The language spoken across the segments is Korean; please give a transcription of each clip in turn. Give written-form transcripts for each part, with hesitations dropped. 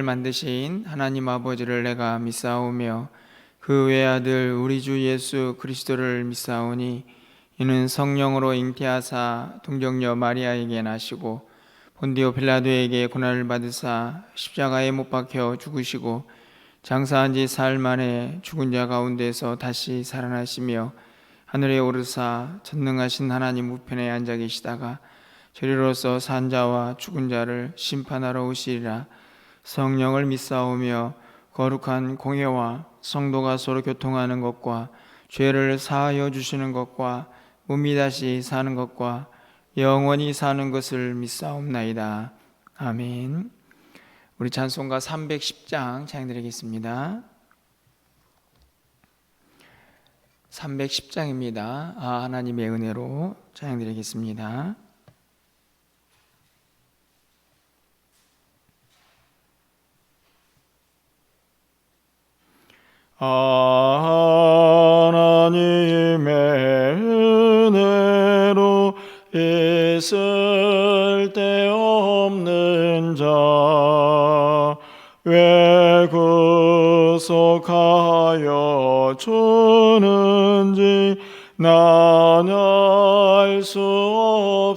만드신 하나님 아버지를 내가 믿사오며 그 외아들 우리 주 예수 그리스도를 믿사오니 이는 성령으로 잉태하사 동정녀 마리아에게 나시고 본디오 빌라도에게 고난을 받으사 십자가에 못 박혀 죽으시고 장사한 지 사흘 만에 죽은 자 가운데서 다시 살아나시며 하늘에 오르사 전능하신 하나님 우편에 앉아 계시다가 저리로서 산 자와 죽은 자를 심판하러 오시리라. 성령을 믿사오며 거룩한 공회와 성도가 서로 교통하는 것과 죄를 사하여 주시는 것과 몸이 다시 사는 것과 영원히 사는 것을 믿사옵나이다. 아멘. 우리 찬송가 310장 찬양드리겠습니다. 310장입니다. 하나님의 은혜로 찬양드리겠습니다. 하나님의 은혜로 있을 데 없는 자 왜 구속하여 주는지 난 알 수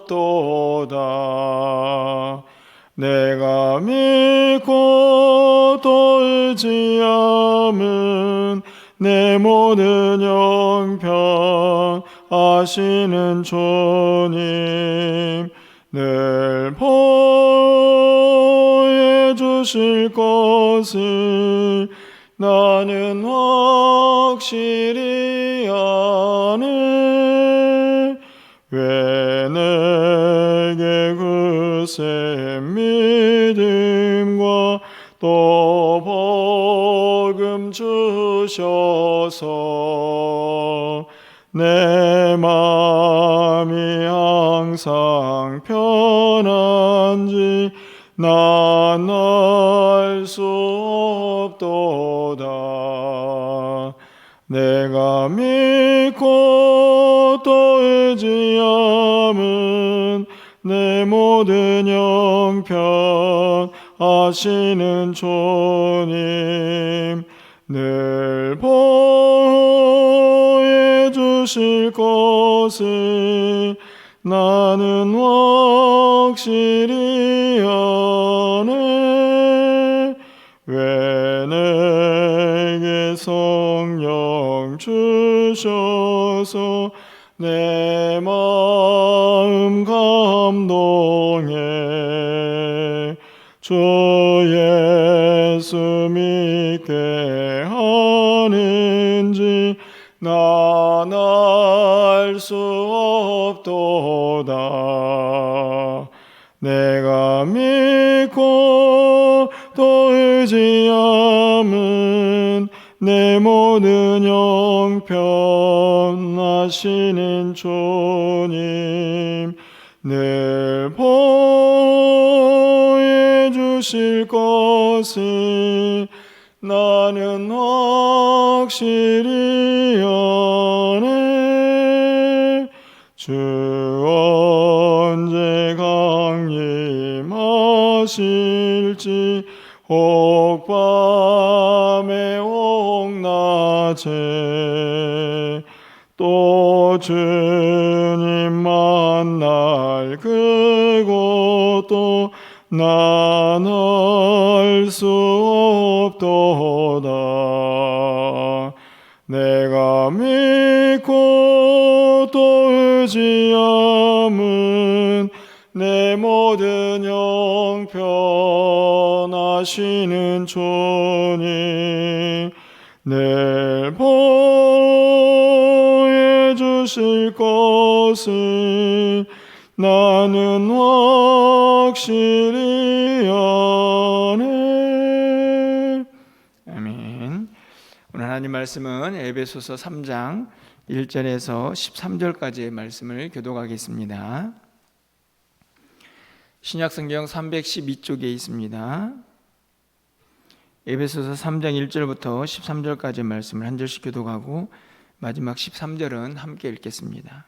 없도다. 내가 믿고 또 의지함은 내 모든 형편 아시는 주님 늘 보여주실 것을 나는 확실히 아네. 왜 내게 그새 믿음과 또 복음 주셔서 내 마음이 항상 편한지 난 알 수 없도다. 내가 믿고 또 의지함은 내 모든 형편 아시는 주님 늘 보여주실 것을 나는 확실히 아네. 왜 내게 성령 주셔서 내 마음 감동해 주 예수 믿게 하는지 난 알 수 없도다. 내가 믿고 또 의지함은 내 모든 형편 아시는 주님 늘 보여주실 것을 나는 확실히 아네. 주 언제 강림하실지 혹 밤에 혹 낮에 또 주님 만날 그것도 난 알 수 없도다. 내가 믿고 또 의지함은 내 모든 형편 아시는 주님 늘 보여주실 것을 나는 확실히 아네. 아멘. 오늘 하나님 말씀은 에베소서 3장 1절에서 13절까지의 말씀을 교독하겠습니다. 신약성경 312쪽에 있습니다. 에베소서 3장 1절부터 13절까지의 말씀을 한 절씩 교독하고 마지막 13절은 함께 읽겠습니다.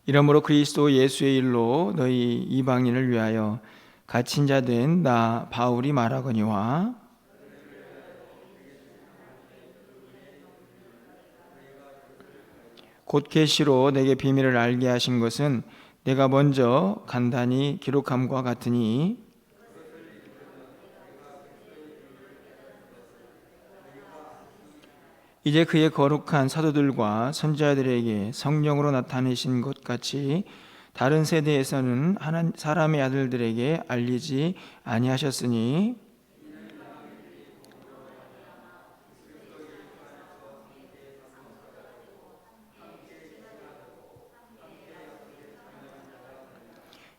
이러므로 그리스도 예수의 일로 너희 이방인을 위하여 갇힌 자 된 나 바울이 말하거니와 곧 계시로 내게 비밀을 알게 하신 것은 내가 먼저 간단히 기록함과 같으니 이제 그의 거룩한 사도들과 선지자들에게 성령으로 나타내신 것 같이 다른 세대에서는 사람의 아들들에게 알리지 아니하셨으니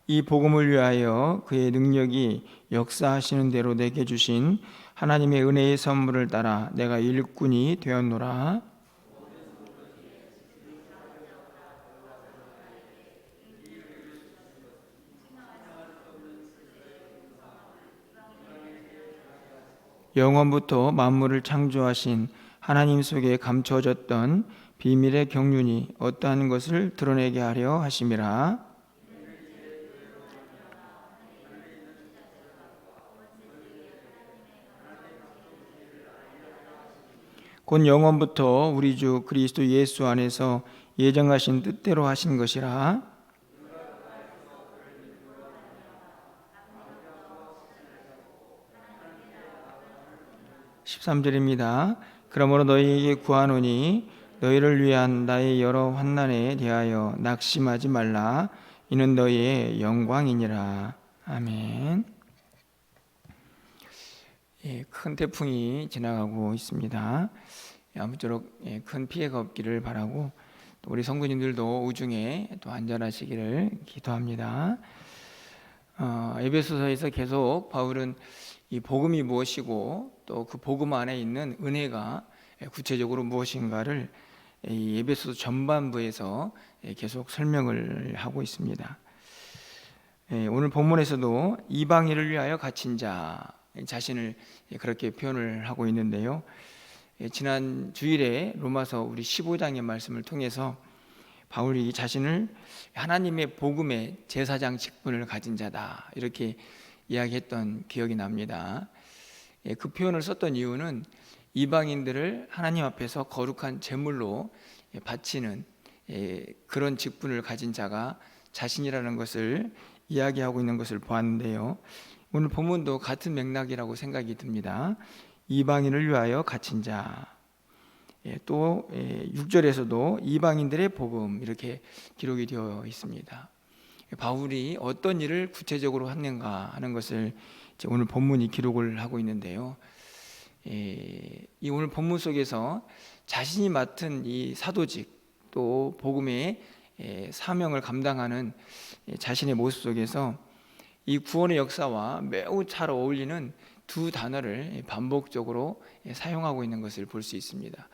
이 복음을 위하여 그의 능력이 역사하시는 대로 내게 주신 하나님의 은혜의 선물을 따라 내가 일꾼이 되었노라. 영원부터 만물을 창조하신 하나님 속에 감춰졌던 비밀의 경륜이 어떠한 것을 드러내게 하려 하심이라. 곧 영원부터 우리 주 그리스도 예수 안에서 예정하신 뜻대로 하신 것이라. 13절입니다. 그러므로 너희에게 구하노니 너희를 위한 나의 여러 환난에 대하여 낙심하지 말라. 이는 너희의 영광이니라. 아멘. 큰 태풍이 지나가고 있습니다. 아무쪼록 큰 피해가 없기를 바라고 또 우리 성도님들도 우중에 또 안전하시기를 기도합니다. 에베소서에서 계속 바울은 이 복음이 무엇이고 또 그 복음 안에 있는 은혜가 구체적으로 무엇인가를 이 에베소서 전반부에서 계속 설명을 하고 있습니다. 오늘 본문에서도 이방인을 위하여 갇힌 자 자신을 그렇게 표현을 하고 있는데요. 지난 주일에 로마서 우리 15장의 말씀을 통해서 바울이 자신을 하나님의 복음의 제사장 직분을 가진 자다 이렇게 이야기했던 기억이 납니다. 그 표현을 썼던 이유는 이방인들을 하나님 앞에서 거룩한 제물로 바치는 그런 직분을 가진 자가 자신이라는 것을 이야기하고 있는 것을 보았는데요. 오늘 본문도 같은 맥락이라고 생각이 듭니다. 이방인을 위하여 갇힌 자, 또 6절에서도 이방인들의 복음 이렇게 기록이 되어 있습니다. 바울이 어떤 일을 구체적으로 했는가 하는 것을 오늘 본문이 기록을 하고 있는데요. 이 오늘 본문 속에서 자신이 맡은 이 사도직 또 복음의 사명을 감당하는 자신의 모습 속에서 이 구원의 역사와 매우 잘 어울리는 두 단어를 반복적으로 사용하고 있는 것을 볼 수 있습니다.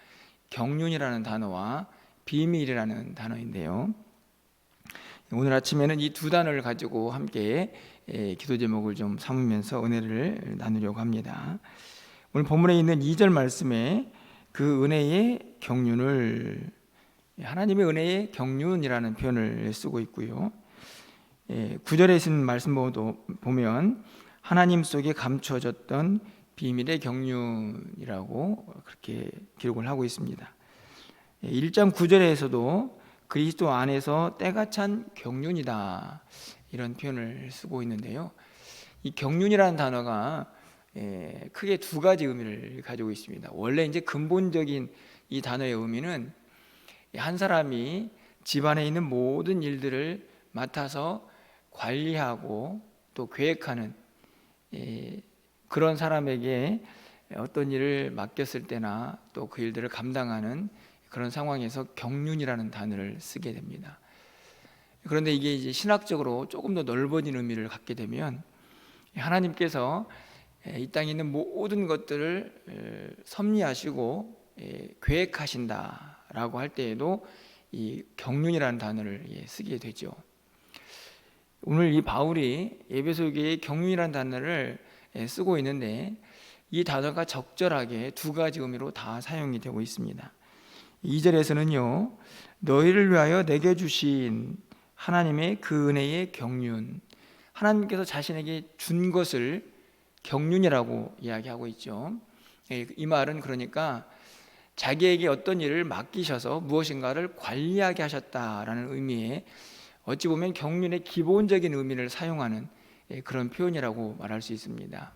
경륜이라는 단어와 비밀이라는 단어인데요. 오늘 아침에는 이 두 단어를 가지고 함께 기도 제목을 좀 삼으면서 은혜를 나누려고 합니다. 오늘 본문에 있는 2절 말씀에 그 은혜의 경륜을 하나님의 은혜의 경륜이라는 표현을 쓰고 있고요. 9절에 있는 말씀 보면 하나님 속에 감춰졌던 비밀의 경륜이라고 그렇게 기록을 하고 있습니다. 1장 9절에서도 그리스도 안에서 때가 찬 경륜이다 이런 표현을 쓰고 있는데요. 이 경륜이라는 단어가 크게 두 가지 의미를 가지고 있습니다. 원래 이제 근본적인 이 단어의 의미는 한 사람이 집안에 있는 모든 일들을 맡아서 관리하고 또 계획하는 그런 사람에게 어떤 일을 맡겼을 때나 또 그 일들을 감당하는 그런 상황에서 경륜이라는 단어를 쓰게 됩니다. 그런데 이게 이제 신학적으로 조금 더 넓어진 의미를 갖게 되면 하나님께서 이 땅에 있는 모든 것들을 섭리하시고 계획하신다라고 할 때에도 이 경륜이라는 단어를 쓰게 되죠. 오늘 이 바울이 에베소교회의 경륜이라는 단어를 쓰고 있는데 이 단어가 적절하게 두 가지 의미로 다 사용이 되고 있습니다. 2절에서는요, 너희를 위하여 내게 주신 하나님의 그 은혜의 경륜, 하나님께서 자신에게 준 것을 경륜이라고 이야기하고 있죠. 이 말은 그러니까 자기에게 어떤 일을 맡기셔서 무엇인가를 관리하게 하셨다라는 의미의, 어찌 보면 경륜의 기본적인 의미를 사용하는 그런 표현이라고 말할 수 있습니다.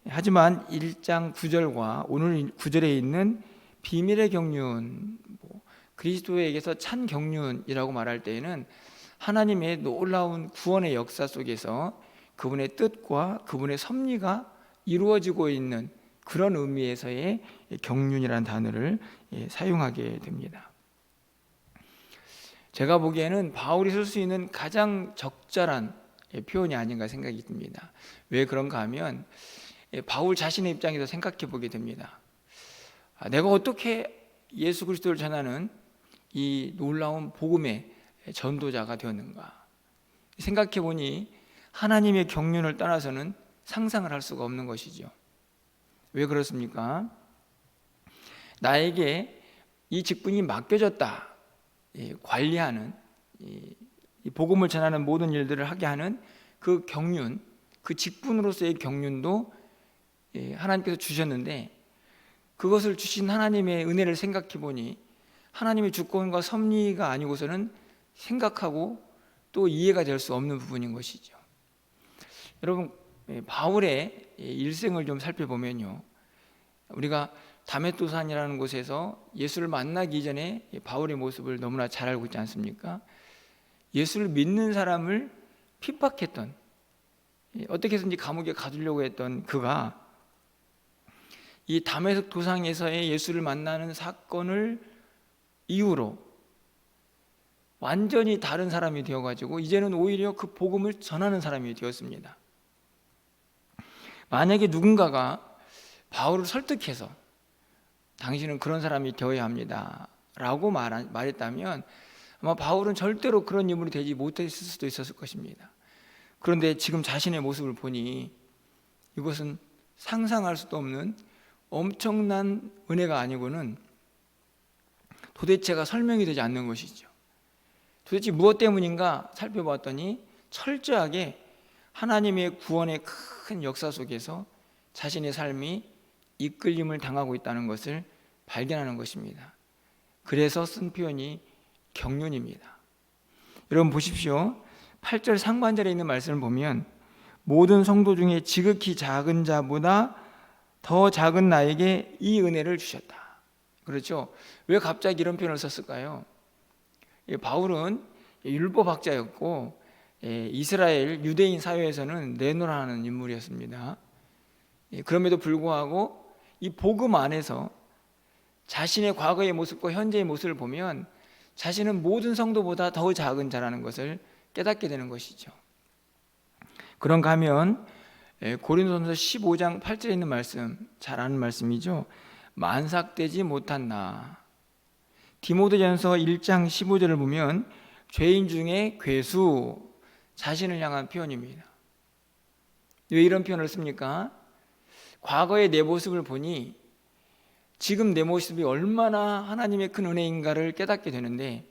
하지만 1장 9절과 오늘 9절에 있는 비밀의 경륜, 그리스도에게서 찬 경륜이라고 말할 때에는 하나님의 놀라운 구원의 역사 속에서 그분의 뜻과 그분의 섭리가 이루어지고 있는 그런 의미에서의 경륜이라는 단어를 사용하게 됩니다. 제가 보기에는 바울이 쓸 수 있는 가장 적절한 표현이 아닌가 생각이 듭니다. 왜 그런가 하면 바울 자신의 입장에서 생각해 보게 됩니다. 내가 어떻게 예수 그리스도를 전하는 이 놀라운 복음의 전도자가 되었는가 생각해 보니 하나님의 경륜을 떠나서는 상상을 할 수가 없는 것이죠. 왜 그렇습니까? 나에게 이 직분이 맡겨졌다, 관리하는, 이 복음을 전하는 모든 일들을 하게 하는 그 경륜, 그 직분으로서의 경륜도 하나님께서 주셨는데, 그것을 주신 하나님의 은혜를 생각해 보니 하나님의 주권과 섭리가 아니고서는 생각하고 또 이해가 될 수 없는 부분인 것이죠. 여러분, 바울의 일생을 좀 살펴보면요, 우리가 다메토산이라는 곳에서 예수를 만나기 이전에 바울의 모습을 너무나 잘 알고 있지 않습니까? 예수를 믿는 사람을 핍박했던, 어떻게 해서든지 감옥에 가두려고 했던 그가 이 다메섹 도상에서의 예수를 만나는 사건을 이후로 완전히 다른 사람이 되어가지고 이제는 오히려 그 복음을 전하는 사람이 되었습니다. 만약에 누군가가 바울을 설득해서 당신은 그런 사람이 되어야 합니다 라고 말했다면 아마 바울은 절대로 그런 인물이 되지 못했을 수도 있었을 것입니다. 그런데 지금 자신의 모습을 보니 이것은 상상할 수도 없는 엄청난 은혜가 아니고는 도대체가 설명이 되지 않는 것이죠. 도대체 무엇 때문인가 살펴봤더니 철저하게 하나님의 구원의 큰 역사 속에서 자신의 삶이 이끌림을 당하고 있다는 것을 발견하는 것입니다. 그래서 쓴 표현이 경륜입니다. 여러분 보십시오. 8절 상반절에 있는 말씀을 보면 모든 성도 중에 지극히 작은 자보다 더 작은 나에게 이 은혜를 주셨다. 그렇죠? 왜 갑자기 이런 표현을 썼을까요? 바울은 율법학자였고 이스라엘 유대인 사회에서는 내노라하는 인물이었습니다. 그럼에도 불구하고 이 복음 안에서 자신의 과거의 모습과 현재의 모습을 보면 자신은 모든 성도보다 더 작은 자라는 것을 깨닫게 되는 것이죠. 그런가 하면 고린도전서 15장 8절에 있는 말씀, 잘 아는 말씀이죠. 만삭되지 못한 나. 디모데전서 1장 15절을 보면 죄인 중에 괴수, 자신을 향한 표현입니다. 왜 이런 표현을 씁니까? 과거의 내 모습을 보니 지금 내 모습이 얼마나 하나님의 큰 은혜인가를 깨닫게 되는데,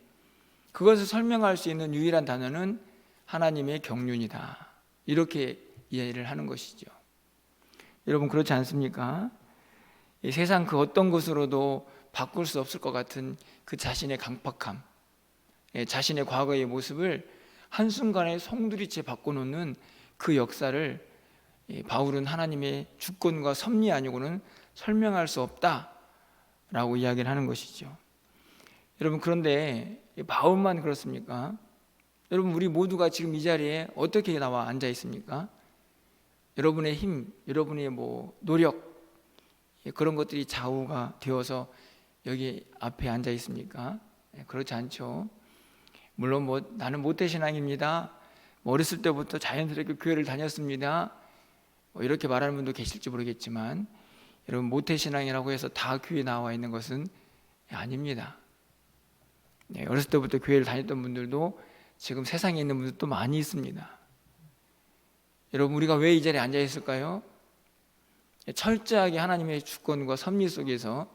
그것을 설명할 수 있는 유일한 단어는 하나님의 경륜이다, 이렇게 이해를 하는 것이죠. 여러분 그렇지 않습니까? 이 세상 그 어떤 것으로도 바꿀 수 없을 것 같은 그 자신의 강팍함, 자신의 과거의 모습을 한순간에 송두리째 바꿔놓는 그 역사를 바울은 하나님의 주권과 섭리 아니고는 설명할 수 없다라고 이야기를 하는 것이죠. 여러분 그런데 바울만 그렇습니까? 여러분 우리 모두가 지금 이 자리에 어떻게 나와 앉아 있습니까? 여러분의 힘, 여러분의 노력, 그런 것들이 좌우가 되어서 여기 앞에 앉아 있습니까? 그렇지 않죠. 물론 나는 모태신앙입니다, 어렸을 때부터 자연스럽게 교회를 다녔습니다, 이렇게 말하는 분도 계실지 모르겠지만, 여러분 모태신앙이라고 해서 다 교회에 나와 있는 것은 아닙니다. 어렸을 때부터 교회를 다녔던 분들도 지금 세상에 있는 분들도 많이 있습니다. 여러분 우리가 왜 이 자리에 앉아 있을까요? 철저하게 하나님의 주권과 섭리 속에서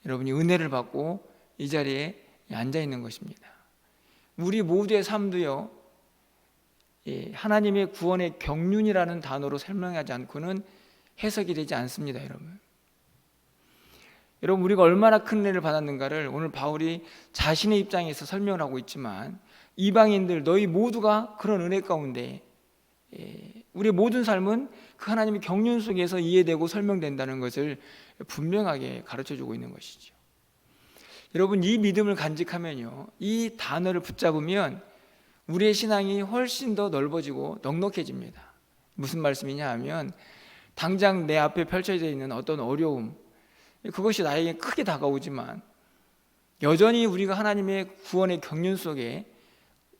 여러분이 은혜를 받고 이 자리에 앉아 있는 것입니다. 우리 모두의 삶도요, 하나님의 구원의 경륜이라는 단어로 설명하지 않고는 해석이 되지 않습니다. 여러분, 우리가 얼마나 큰 은혜를 받았는가를 오늘 바울이 자신의 입장에서 설명을 하고 있지만, 이방인들 너희 모두가 그런 은혜 가운데 우리의 모든 삶은 그 하나님의 경륜 속에서 이해되고 설명된다는 것을 분명하게 가르쳐주고 있는 것이죠. 여러분, 이 믿음을 간직하면요, 이 단어를 붙잡으면 우리의 신앙이 훨씬 더 넓어지고 넉넉해집니다. 무슨 말씀이냐 하면, 당장 내 앞에 펼쳐져 있는 어떤 어려움, 그것이 나에게 크게 다가오지만 여전히 우리가 하나님의 구원의 경륜 속에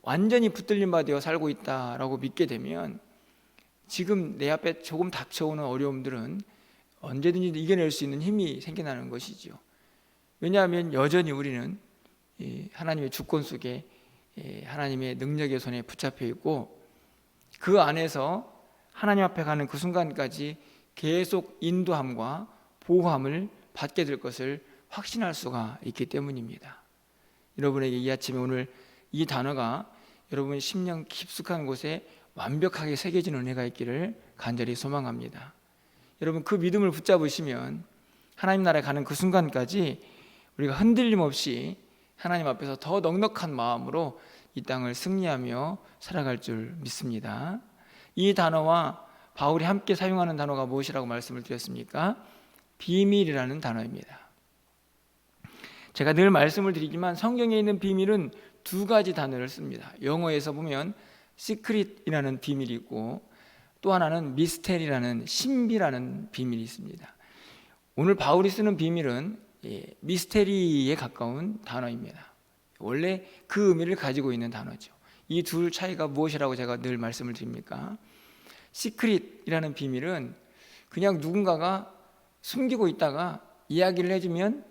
완전히 붙들림 받아 살고 있다라고 믿게 되면, 지금 내 앞에 조금 닥쳐오는 어려움들은 언제든지 이겨낼 수 있는 힘이 생겨나는 것이죠. 왜냐하면 여전히 우리는 하나님의 주권 속에 하나님의 능력의 손에 붙잡혀 있고, 그 안에서 하나님 앞에 가는 그 순간까지 계속 인도함과 보호함을 받게 될 것을 확신할 수가 있기 때문입니다. 여러분에게 이 아침에 오늘 이 단어가 여러분 심령 깊숙한 곳에 완벽하게 새겨진 은혜가 있기를 간절히 소망합니다. 여러분, 그 믿음을 붙잡으시면 하나님 나라에 가는 그 순간까지 우리가 흔들림 없이 하나님 앞에서 더 넉넉한 마음으로 이 땅을 승리하며 살아갈 줄 믿습니다. 이 단어와 바울이 함께 사용하는 단어가 무엇이라고 말씀을 드렸습니까? 비밀이라는 단어입니다. 제가 늘 말씀을 드리지만 성경에 있는 비밀은 두 가지 단어를 씁니다. 영어에서 보면 secret이라는 비밀이 있고, 또 하나는 미스테리라는 신비라는 비밀이 있습니다. 오늘 바울이 쓰는 비밀은 미스테리에 가까운 단어입니다. 원래 그 의미를 가지고 있는 단어죠. 이 둘 차이가 무엇이라고 제가 늘 말씀을 드립니까? 시크릿이라는 비밀은 그냥 누군가가 숨기고 있다가 이야기를 해주면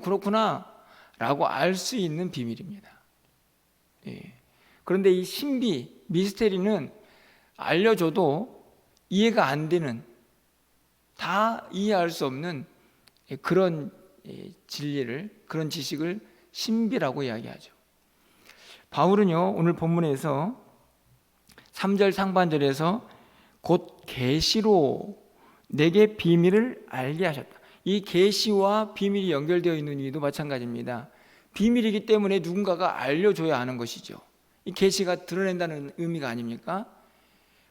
그렇구나 라고 알 수 있는 비밀입니다. 그런데 이 신비, 미스테리는 알려줘도 이해가 안 되는, 다 이해할 수 없는 그런 진리를, 그런 지식을 신비라고 이야기하죠. 바울은요, 오늘 본문에서 3절 상반절에서 곧 계시로 내게 비밀을 알게 하셨다. 이 계시와 비밀이 연결되어 있는 이유도 마찬가지입니다. 비밀이기 때문에 누군가가 알려줘야 하는 것이죠. 이 계시가 드러낸다는 의미가 아닙니까?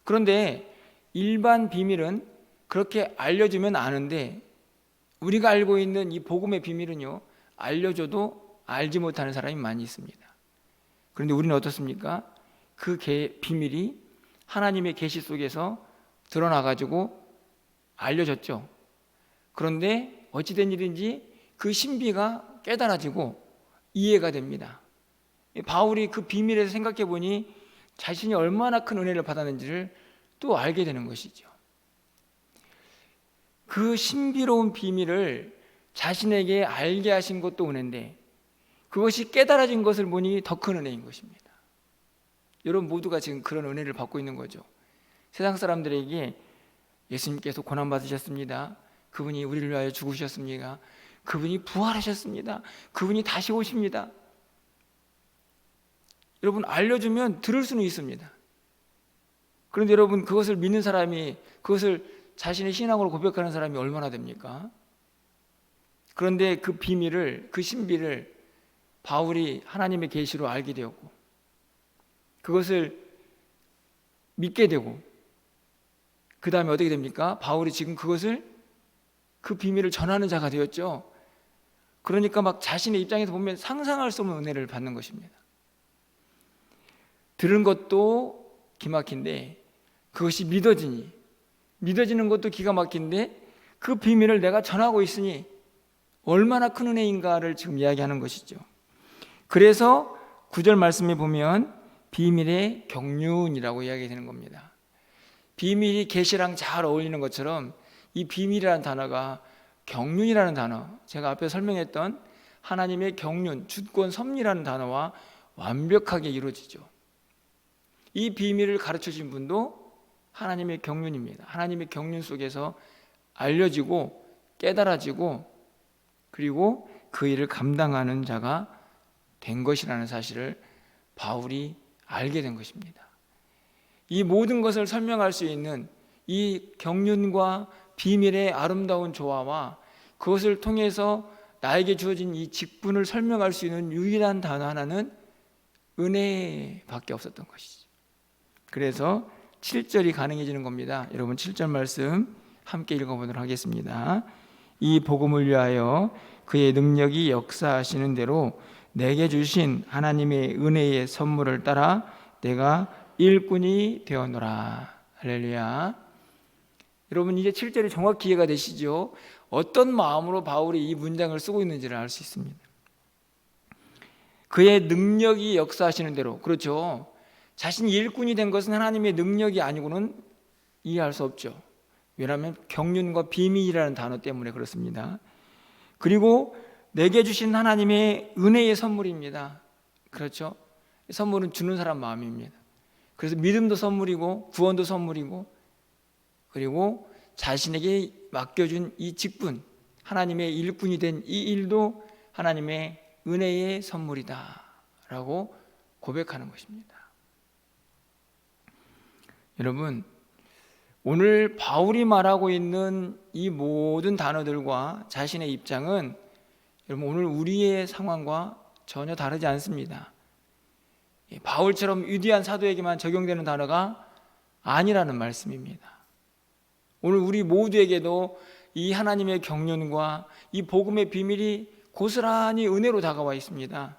그런데 일반 비밀은 그렇게 알려주면 아는데, 우리가 알고 있는 이 복음의 비밀은요, 알려줘도 알지 못하는 사람이 많이 있습니다. 그런데 우리는 어떻습니까? 그 비밀이 하나님의 계시 속에서 드러나가지고 알려졌죠. 그런데 어찌된 일인지 그 신비가 깨달아지고 이해가 됩니다. 바울이 그 비밀에서 생각해 보니 자신이 얼마나 큰 은혜를 받았는지를 또 알게 되는 것이죠. 그 신비로운 비밀을 자신에게 알게 하신 것도 은혜인데, 그것이 깨달아진 것을 보니 더 큰 은혜인 것입니다. 여러분 모두가 지금 그런 은혜를 받고 있는 거죠. 세상 사람들에게 예수님께서 고난받으셨습니다, 그분이 우리를 위하여 죽으셨습니다, 그분이 부활하셨습니다, 그분이 다시 오십니다, 여러분 알려주면 들을 수는 있습니다. 그런데 여러분, 그것을 믿는 사람이, 그것을 자신의 신앙으로 고백하는 사람이 얼마나 됩니까? 그런데 그 비밀을, 그 신비를 바울이 하나님의 계시로 알게 되었고, 그것을 믿게 되고, 그 다음에 어떻게 됩니까? 바울이 지금 그것을, 그 비밀을 전하는 자가 되었죠. 그러니까 막 자신의 입장에서 보면 상상할 수 없는 은혜를 받는 것입니다. 들은 것도 기막힌데 그것이 믿어지는 것도 기가 막힌데, 그 비밀을 내가 전하고 있으니 얼마나 큰 은혜인가를 지금 이야기하는 것이죠. 그래서 9절 말씀에 보면 비밀의 경륜이라고 이야기되는 겁니다. 비밀이 계시랑 잘 어울리는 것처럼 이 비밀이라는 단어가 경륜이라는 단어, 제가 앞에 설명했던 하나님의 경륜, 주권, 섭리라는 단어와 완벽하게 이루어지죠. 이 비밀을 가르쳐 주신 분도 하나님의 경륜입니다. 하나님의 경륜 속에서 알려지고 깨달아지고, 그리고 그 일을 감당하는 자가 된 것이라는 사실을 바울이 알게 된 것입니다. 이 모든 것을 설명할 수 있는 이 경륜과 비밀의 아름다운 조화와 그것을 통해서 나에게 주어진 이 직분을 설명할 수 있는 유일한 단어 하나는 은혜밖에 없었던 것이죠. 그래서 7절이 가능해지는 겁니다. 여러분 7절 말씀 함께 읽어보도록 하겠습니다. 이 복음을 위하여 그의 능력이 역사하시는 대로 내게 주신 하나님의 은혜의 선물을 따라 내가 일꾼이 되었노라. 할렐루야. 여러분 이제 7절이 정확히 이해가 되시죠? 어떤 마음으로 바울이 이 문장을 쓰고 있는지를 알 수 있습니다. 그의 능력이 역사하시는 대로, 그렇죠? 자신이 일꾼이 된 것은 하나님의 능력이 아니고는 이해할 수 없죠. 왜냐하면 경륜과 비밀이라는 단어 때문에 그렇습니다. 그리고 내게 주신 하나님의 은혜의 선물입니다. 그렇죠? 선물은 주는 사람 마음입니다. 그래서 믿음도 선물이고 구원도 선물이고, 그리고 자신에게 맡겨준 이 직분, 하나님의 일꾼이 된 이 일도 하나님의 은혜의 선물이다 라고 고백하는 것입니다. 여러분, 오늘 바울이 말하고 있는 이 모든 단어들과 자신의 입장은 여러분 오늘 우리의 상황과 전혀 다르지 않습니다. 바울처럼 위대한 사도에게만 적용되는 단어가 아니라는 말씀입니다. 오늘 우리 모두에게도 이 하나님의 경륜과 이 복음의 비밀이 고스란히 은혜로 다가와 있습니다.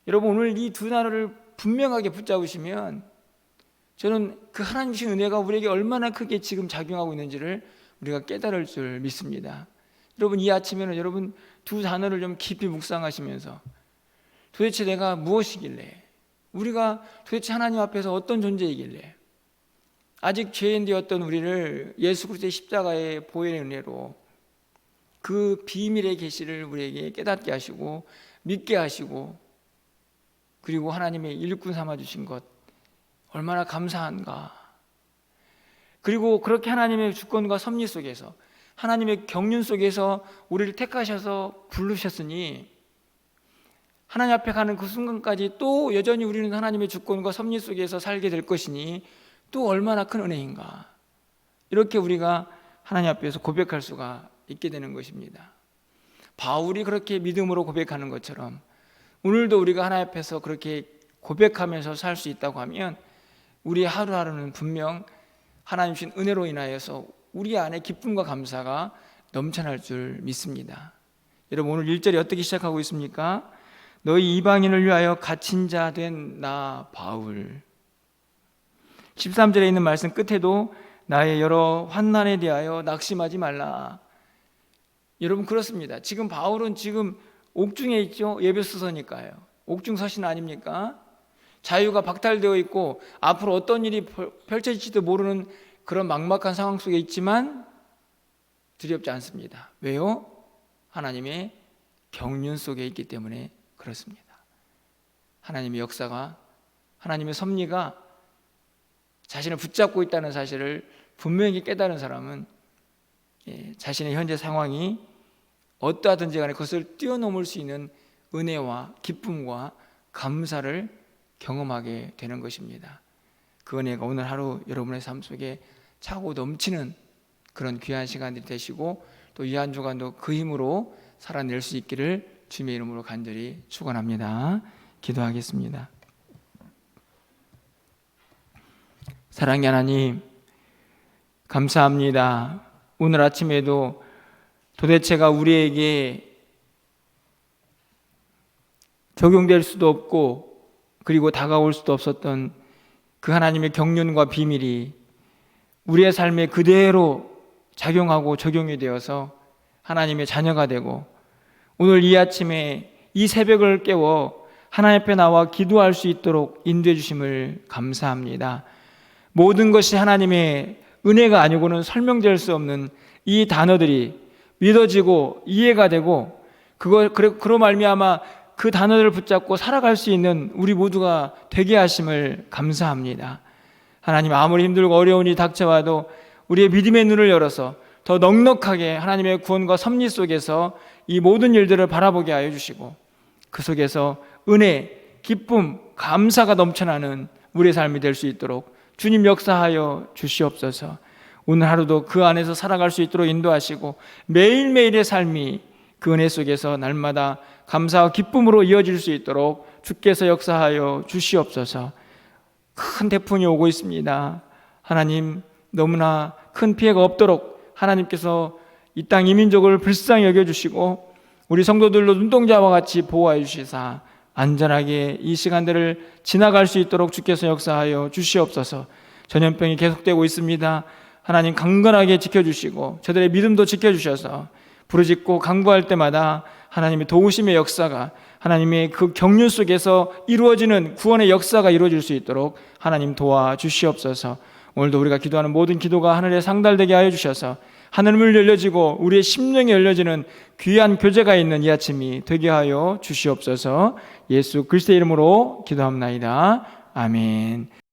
여러분 오늘 이 두 단어를 분명하게 붙잡으시면 저는 그 하나님 주신 은혜가 우리에게 얼마나 크게 지금 작용하고 있는지를 우리가 깨달을 줄 믿습니다. 여러분 이 아침에는 여러분 두 단어를 좀 깊이 묵상하시면서 도대체 내가 무엇이길래, 우리가 도대체 하나님 앞에서 어떤 존재이길래 아직 죄인 되었던 우리를 예수 그리스도의 십자가의 보혈의 은혜로 그 비밀의 계시를 우리에게 깨닫게 하시고 믿게 하시고, 그리고 하나님의 일꾼 삼아 주신 것 얼마나 감사한가. 그리고 그렇게 하나님의 주권과 섭리 속에서, 하나님의 경륜 속에서 우리를 택하셔서 부르셨으니 하나님 앞에 가는 그 순간까지 또 여전히 우리는 하나님의 주권과 섭리 속에서 살게 될 것이니 또 얼마나 큰 은혜인가. 이렇게 우리가 하나님 앞에서 고백할 수가 있게 되는 것입니다. 바울이 그렇게 믿음으로 고백하는 것처럼 오늘도 우리가 하나님 앞에서 그렇게 고백하면서 살 수 있다고 하면 우리 하루하루는 분명 하나님 주신 은혜로 인하여서 우리 안에 기쁨과 감사가 넘쳐날 줄 믿습니다. 여러분 오늘 1절이 어떻게 시작하고 있습니까? 너희 이방인을 위하여 갇힌 자 된 나 바울. 13절에 있는 말씀 끝에도 나의 여러 환난에 대하여 낙심하지 말라. 여러분 그렇습니다. 지금 바울은 지금 옥중에 있죠. 예배소서니까요. 옥중 서신 아닙니까? 자유가 박탈되어 있고 앞으로 어떤 일이 펼쳐질지도 모르는 그런 막막한 상황 속에 있지만 두렵지 않습니다. 왜요? 하나님의 경륜 속에 있기 때문에 그렇습니다. 하나님의 역사가, 하나님의 섭리가 자신을 붙잡고 있다는 사실을 분명히 깨달은 사람은 자신의 현재 상황이 어떠하든지 간에 그것을 뛰어넘을 수 있는 은혜와 기쁨과 감사를 경험하게 되는 것입니다. 그 은혜가 오늘 하루 여러분의 삶 속에 차고 넘치는 그런 귀한 시간들이 되시고 또 이 한 주간도 그 힘으로 살아낼 수 있기를 주님의 이름으로 간절히 축원합니다. 기도하겠습니다. 사랑의 하나님, 감사합니다. 오늘 아침에도 도대체가 우리에게 적용될 수도 없고 그리고 다가올 수도 없었던 그 하나님의 경륜과 비밀이 우리의 삶에 그대로 작용하고 적용이 되어서 하나님의 자녀가 되고 오늘 이 아침에 이 새벽을 깨워 하나님 앞에 나와 기도할 수 있도록 인도해 주심을 감사합니다. 모든 것이 하나님의 은혜가 아니고는 설명될 수 없는 이 단어들이 믿어지고 이해가 되고 그로 말미암아 그 단어들을 붙잡고 살아갈 수 있는 우리 모두가 되게 하심을 감사합니다. 하나님, 아무리 힘들고 어려운 일이 닥쳐와도 우리의 믿음의 눈을 열어서 더 넉넉하게 하나님의 구원과 섭리 속에서 이 모든 일들을 바라보게 하여 주시고 그 속에서 은혜, 기쁨, 감사가 넘쳐나는 우리의 삶이 될 수 있도록 주님 역사하여 주시옵소서. 오늘 하루도 그 안에서 살아갈 수 있도록 인도하시고 매일매일의 삶이 그 은혜 속에서 날마다 감사와 기쁨으로 이어질 수 있도록 주께서 역사하여 주시옵소서. 큰 태풍이 오고 있습니다. 하나님, 너무나 큰 피해가 없도록 하나님께서 이 땅 이민족을 불쌍히 여겨주시고 우리 성도들로 눈동자와 같이 보호하여 주시사 안전하게 이 시간들을 지나갈 수 있도록 주께서 역사하여 주시옵소서. 전염병이 계속되고 있습니다. 하나님 강건하게 지켜주시고 저들의 믿음도 지켜주셔서 부르짖고 간구할 때마다 하나님의 도우심의 역사가, 하나님의 그 경륜 속에서 이루어지는 구원의 역사가 이루어질 수 있도록 하나님 도와주시옵소서. 오늘도 우리가 기도하는 모든 기도가 하늘에 상달되게 하여 주셔서 하늘문 열려지고 우리의 심령이 열려지는 귀한 교제가 있는 이 아침이 되게 하여 주시옵소서. 예수 그리스도의 이름으로 기도합나이다. 아멘.